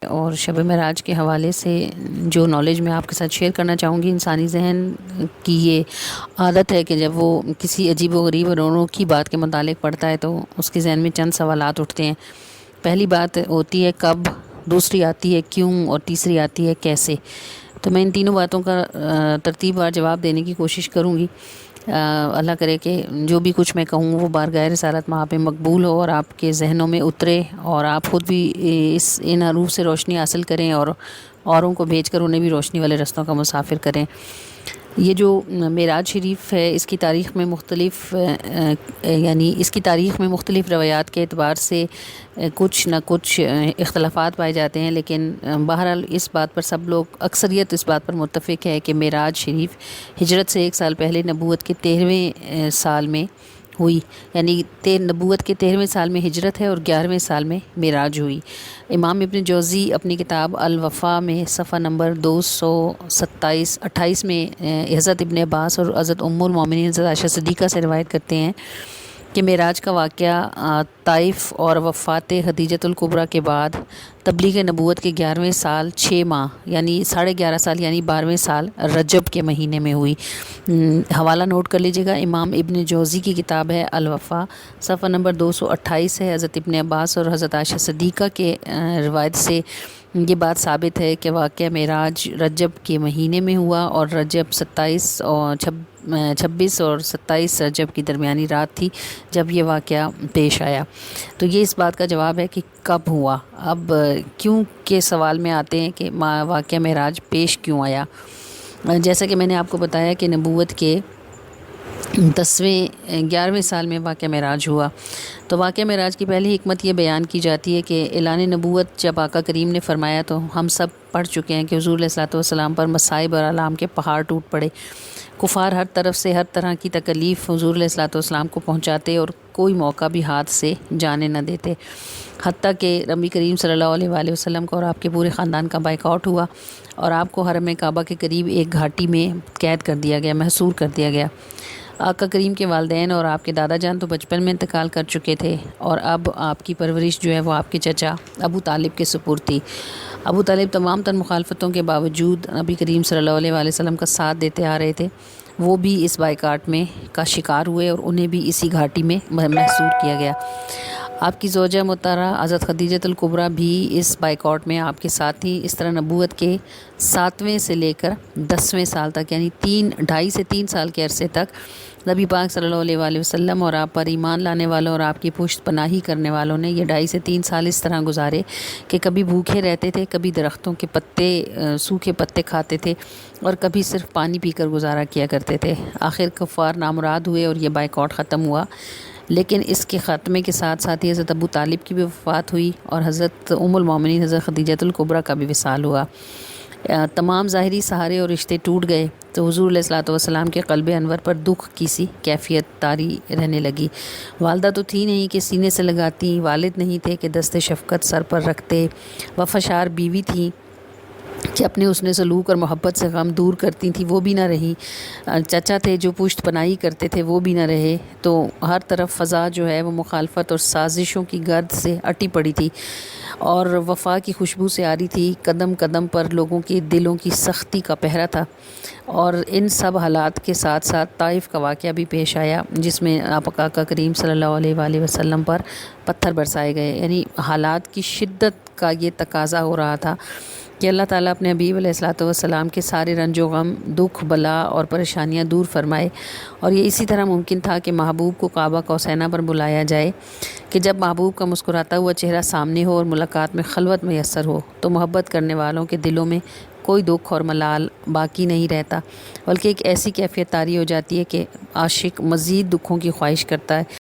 اور شب معراج کے حوالے سے جو نالج میں آپ کے ساتھ شیئر کرنا چاہوں گی، انسانی ذہن کی یہ عادت ہے کہ جب وہ کسی عجیب و غریب رونوں کی بات کے متعلق پڑھتا ہے تو اس کے ذہن میں چند سوالات اٹھتے ہیں۔ پہلی بات ہوتی ہے کب، دوسری آتی ہے کیوں، اور تیسری آتی ہے کیسے۔ تو میں ان تینوں باتوں کا ترتیب وار جواب دینے کی کوشش کروں گی۔ اللہ کرے کہ جو بھی کچھ میں کہوں وہ بارگاہ رسالت وہاں پہ مقبول ہو اور آپ کے ذہنوں میں اترے، اور آپ خود بھی ان حروف سے روشنی حاصل کریں اور اوروں کو بھیج کر انہیں بھی روشنی والے رستوں کا مسافر کریں۔ یہ جو معراج شریف ہے، اس کی تاریخ میں مختلف روایات کے اعتبار سے کچھ نہ کچھ اختلافات پائے جاتے ہیں، لیکن بہرحال اس بات پر سب لوگ اکثریت اس بات پر متفق ہے کہ معراج شریف ہجرت سے 1 سال پہلے نبوت کے 13ویں سال میں ہوئی، یعنی نبوت کے 13ویں سال میں ہجرت ہے اور 11ویں سال میں معراج ہوئی۔ امام ابن جوزی اپنی کتاب الوفا میں صفحہ نمبر 228 میں حضرت ابن عباس اور حضرت ام المومنین حضرت عائشہ صدیقہ سے روایت کرتے ہیں کہ معراج کا واقعہ طائف اور وفات خدیجۃ الکبریٰ کے بعد تبلیغ نبوت کے 11ویں سال 6 ماہ یعنی 11.5 سال یعنی 12ویں سال رجب کے مہینے میں ہوئی۔ حوالہ نوٹ کر لیجیے گا، امام ابن جوزی کی کتاب ہے الوفا، صفحہ نمبر 228 ہے۔ حضرت ابن عباس اور حضرت عائشہ صدیقہ کے روایت سے یہ بات ثابت ہے کہ واقعہ معراج رجب کے مہینے میں ہوا، اور رجب 26 اور 27 رجب کی درمیانی رات تھی جب یہ واقعہ پیش آیا۔ تو یہ اس بات کا جواب ہے کہ کب ہوا۔ اب کیوں کے سوال میں آتے ہیں کہ واقعہ معراج پیش کیوں آیا۔ جیسا کہ میں نے آپ کو بتایا کہ نبوت کے 11ویں سال میں واقعہ معراج ہوا، تو واقعہ معراج کی پہلی حکمت یہ بیان کی جاتی ہے کہ اعلان نبوت جب آقا کریم نے فرمایا تو ہم سب پڑھ چکے ہیں کہ حضور علیہ الصلوۃ والسلام پر مصائب اور آلام کے پہاڑ ٹوٹ پڑے۔ کفار ہر طرف سے ہر طرح کی تکلیف حضور علیہ الصلوۃ والسلام کو پہنچاتے اور کوئی موقع بھی ہاتھ سے جانے نہ دیتے، حتیٰ کہ نبی کریم صلی اللہ علیہ وآلہ وسلم کو اور آپ کے پورے خاندان کا بائیکاٹ ہوا اور آپ کو حرم کعبہ کے قریب ایک گھاٹی میں قید کر دیا گیا، محصور کر دیا گیا۔ آقا کریم کے والدین اور آپ کے دادا جان تو بچپن میں انتقال کر چکے تھے، اور اب آپ کی پرورش جو ہے وہ آپ کے چچا ابو طالب کے سپرد تھی۔ ابو طالب تمام تر مخالفتوں کے باوجود نبی کریم صلی اللہ علیہ وآلہ وسلم کا ساتھ دیتے آ رہے تھے۔ وہ بھی اس بائیکاٹ میں کا شکار ہوئے اور انہیں بھی اسی گھاٹی میں محصور کیا گیا۔ آپ کی زوجہ محترمہ حضرت خدیجۃ الکبریٰ بھی اس بائیکاٹ میں آپ کے ساتھ تھی۔ اس طرح نبوت کے 7ویں سے لے کر 10ویں سال تک یعنی 2.5 سے 3 سال کے عرصے تک نبی پاک صلی اللہ علیہ وآلہ وسلم اور آپ پر ایمان لانے والوں اور آپ کی پشت پناہی کرنے والوں نے یہ 2.5 سے 3 سال اس طرح گزارے کہ کبھی بھوکے رہتے تھے، کبھی درختوں کے پتے سوکھے پتے کھاتے تھے، اور کبھی صرف پانی پی کر گزارا کیا کرتے تھے۔ آخر کفار نامراد ہوئے اور یہ بائیکاٹ ختم ہوا، لیکن اس کے خاتمے کے ساتھ ساتھ ہی حضرت ابو طالب کی بھی وفات ہوئی اور حضرت ام المومنین حضرت خدیجۃ الکبریٰ کا بھی وصال ہوا۔ تمام ظاہری سہارے اور رشتے ٹوٹ گئے تو حضور علیہ الصلوۃ والسلام کے قلب انور پر دکھ کی سی کیفیت طاری رہنے لگی۔ والدہ تو تھی نہیں کہ سینے سے لگاتی، والد نہیں تھے کہ دست شفقت سر پر رکھتے، وفاشار بیوی تھی کہ اپنے حسن سلوک اور محبت سے غم دور کرتی تھیں، وہ بھی نہ رہی، چچا تھے جو پشت پناہی کرتے تھے، وہ بھی نہ رہے۔ تو ہر طرف فضا جو ہے وہ مخالفت اور سازشوں کی گرد سے اٹی پڑی تھی اور وفا کی خوشبو سے آ رہی تھی۔ قدم قدم پر لوگوں کے دلوں کی سختی کا پہرا تھا، اور ان سب حالات کے ساتھ ساتھ طائف کا واقعہ بھی پیش آیا جس میں آقا کریم صلی اللہ علیہ وآلہ وسلم پر پتھر برسائے گئے۔ یعنی حالات کی شدت کا یہ تقاضا ہو رہا تھا کہ اللہ تعالیٰ اپنے حبیب علیہ الصلوۃ والسلام کے سارے رنج و غم، دکھ، بلا اور پریشانیاں دور فرمائے، اور یہ اسی طرح ممکن تھا کہ محبوب کو کعبہ کوثینہ پر بلایا جائے کہ جب محبوب کا مسکراتا ہوا چہرہ سامنے ہو اور ملاقات میں خلوت میسر ہو تو محبت کرنے والوں کے دلوں میں کوئی دکھ اور ملال باقی نہیں رہتا، بلکہ ایک ایسی کیفیت طاری ہو جاتی ہے کہ عاشق مزید دکھوں کی خواہش کرتا ہے۔